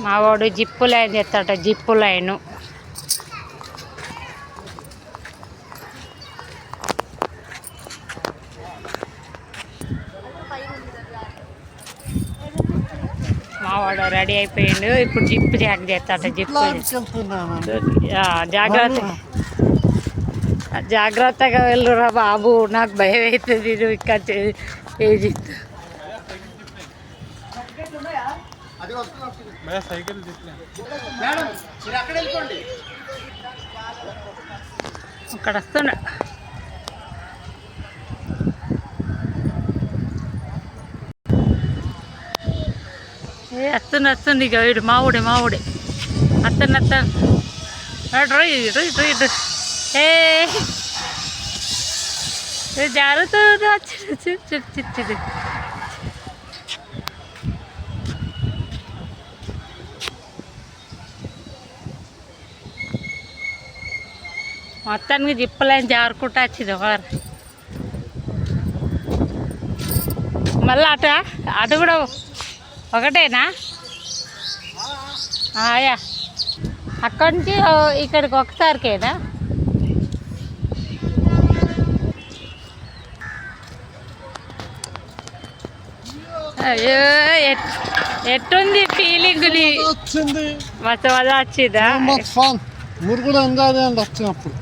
మావాడు zip line చేస్తాట, zip line. మావాడు ready అయిపోయిండు, ఇప్పుడు జిప్పు జాక్ చేస్తాట. జిప్పు జాగ్రత్తగా వెళ్ళురా బాబు, నాకు భయం అవుతుంది. నువ్వు ఇక్కడ ఏజ్ అక్కడ వస్తున్నా. వస్తుంది ఇక వీడు మావుడే అత్తను జాగ్రత్త చిచ్చింది. మొత్తానికి జిప్పలేని జారుకుంటా వచ్చింది వారు. మళ్ళీ అటు కూడా ఒకటేనా? ఆయా అక్కడి నుంచి ఇక్కడికి ఒకసారికేనా? అయ్యో ఎట్టుంది ఫీలింగ్? మస్తు మజా వచ్చిందా? మీరు కూడా ఎంజాయ్ చేయండి వచ్చినప్పుడు.